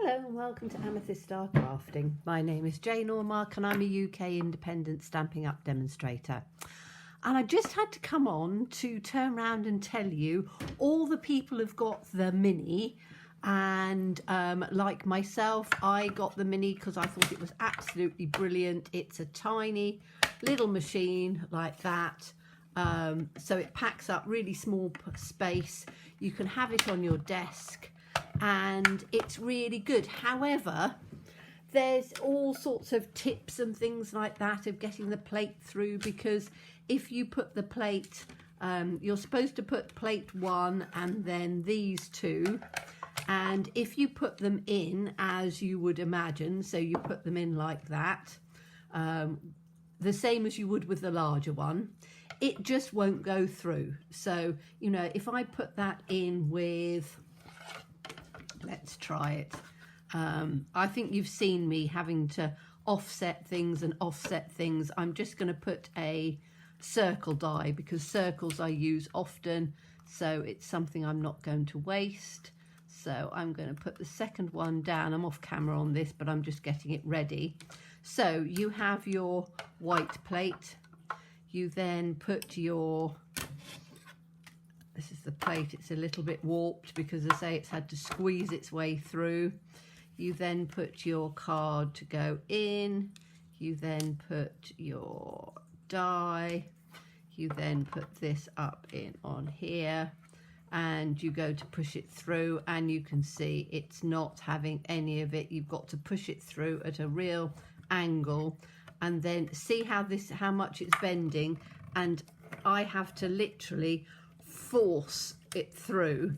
Hello and welcome to Amethyst Star Crafting. My name is Jane Ormark and I'm a UK independent Stampin' Up demonstrator. And I just had to come on to turn around and tell you all the people who've got the mini, and like myself, I got the mini because I thought it was absolutely brilliant. It's a tiny little machine like that. So it packs up really small space. You can have it on your desk and it's really good. However, there's all sorts of tips and things like that of getting the plate through, because if you put the plate, you're supposed to put plate 1 and then these two, and if you put them in as you would imagine, so you put them in like that, the same as you would with the larger one, it just won't go through. So, you know, if I put that in with, let's try it. I think you've seen me having to offset things and offset things. I'm just going to put a circle die because circles I use often, so it's something I'm not going to waste. So I'm going to put the second one down. I'm off camera on this, but I'm just getting it ready. So you have your white plate. You then put your, this is the plate, it's a little bit warped because I say it's had to squeeze its way through. You then put your card to go in. You then put your die. You then put this up in on here and you go to push it through, and you can see it's not having any of it. You've got to push it through at a real angle, and then see how much it's bending, and I have to literally force it through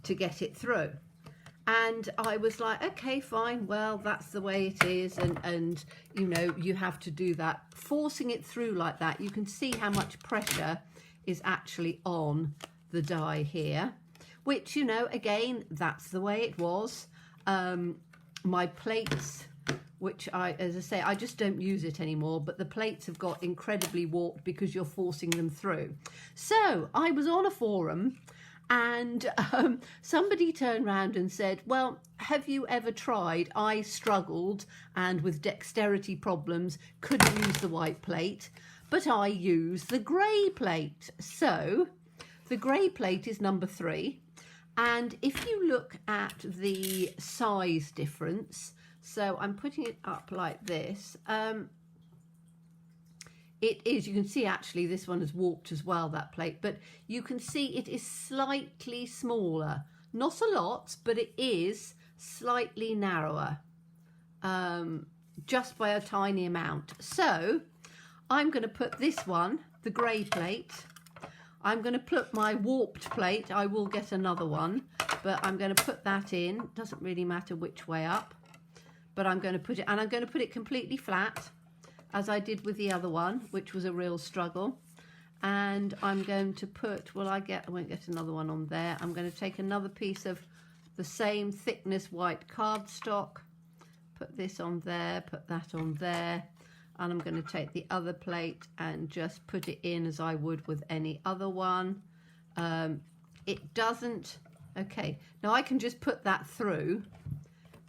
to get it through. And I was like, okay, fine, well, that's the way it is, and you know, you have to do that. Forcing it through like that, you can see how much pressure is actually on the die here, which, you know, again, that's the way it was. My plates, which as I say, I just don't use it anymore, but the plates have got incredibly warped because you're forcing them through. So I was on a forum and somebody turned around and said, well, have you ever tried, I struggled and with dexterity problems couldn't use the white plate, but I use the grey plate. So the grey plate is number 3. And if you look at the size difference, so I'm putting it up like this. It is, you can see actually this one has warped as well, that plate, but you can see it is slightly smaller. Not a lot, but it is slightly narrower, just by a tiny amount. So I'm going to put this one, the grey plate, I'm going to put my warped plate, I will get another one, but I'm going to put that in. Doesn't really matter which way up, but I'm going to put it, and I'm going to put it completely flat, as I did with the other one, which was a real struggle. And I'm going to put, I won't get another one on there. I'm going to take another piece of the same thickness white cardstock, put this on there, put that on there, and I'm going to take the other plate and just put it in as I would with any other one. It doesn't, okay, now I can just put that through,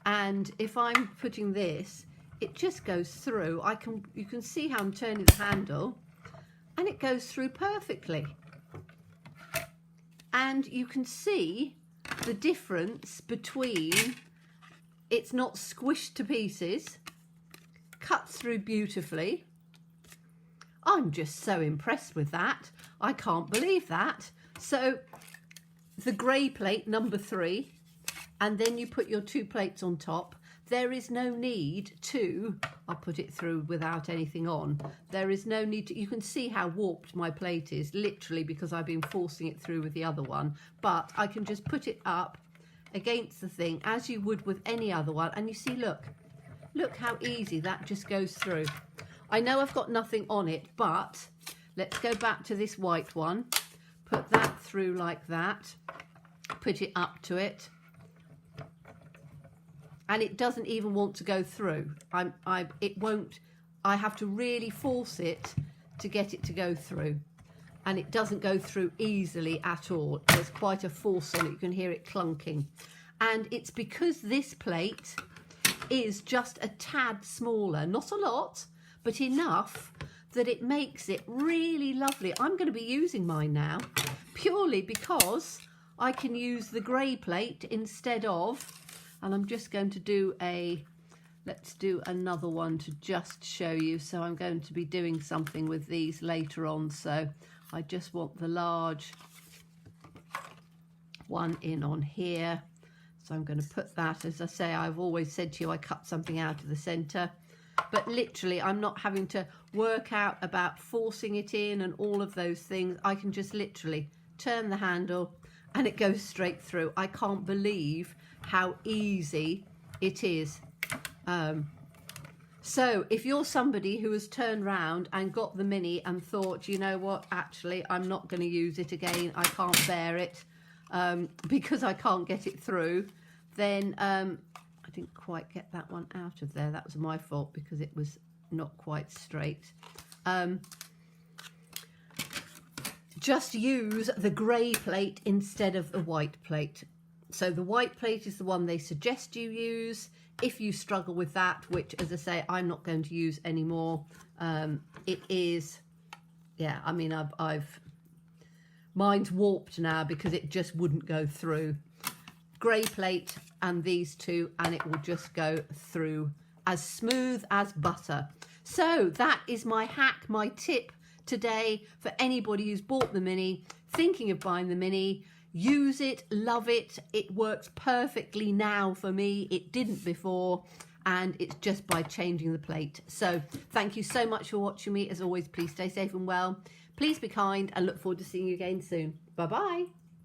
and if I'm putting this, it just goes through. You can see how I'm turning the handle, and it goes through perfectly. And you can see the difference between, it's not squished to pieces, cuts through beautifully. I'm just so impressed with that. I can't believe that. So the grey plate, number 3, and then you put your 2 plates on top. There is no need to, I'll put it through without anything on. There is no need to, you can see how warped my plate is, literally because I've been forcing it through with the other one. But I can just put it up against the thing as you would with any other one. And you see, look how easy that just goes through. I know I've got nothing on it, but let's go back to this white one. Put that through like that, put it up to it. And it doesn't even want to go through. It won't, I have to really force it to get it to go through. And it doesn't go through easily at all. There's quite a force on it. You can hear it clunking. And it's because this plate is just a tad smaller, not a lot, but enough that it makes it really lovely. I'm going to be using mine now purely because I can use the grey plate instead of, and I'm just going to do let's do another one to just show you. So I'm going to be doing something with these later on. So I just want the large one in on here. So I'm going to put that, as I say, I've always said to you, I cut something out of the centre. But literally, I'm not having to work out about forcing it in and all of those things. I can just literally turn the handle and it goes straight through. I can't believe how easy it is. So if you're somebody who has turned round and got the mini and thought, you know what, actually, I'm not going to use it again, I can't bear it because I can't get it through, then I didn't quite get that one out of there. That was my fault because it was not quite straight. Just use the grey plate instead of the white plate. So the white plate is the one they suggest you use. If you struggle with that, which, as I say, I'm not going to use anymore, it is, yeah, I mean, mine's warped now because it just wouldn't go through. Grey plate and these two, and it will just go through as smooth as butter. So that is my hack, my tip today for anybody who's bought the mini, thinking of buying the mini. Use it, love it. It works perfectly now for me. It didn't before, and it's just by changing the plate. So thank you so much for watching me. As always, please stay safe and well. Please be kind, and look forward to seeing you again soon. Bye-bye.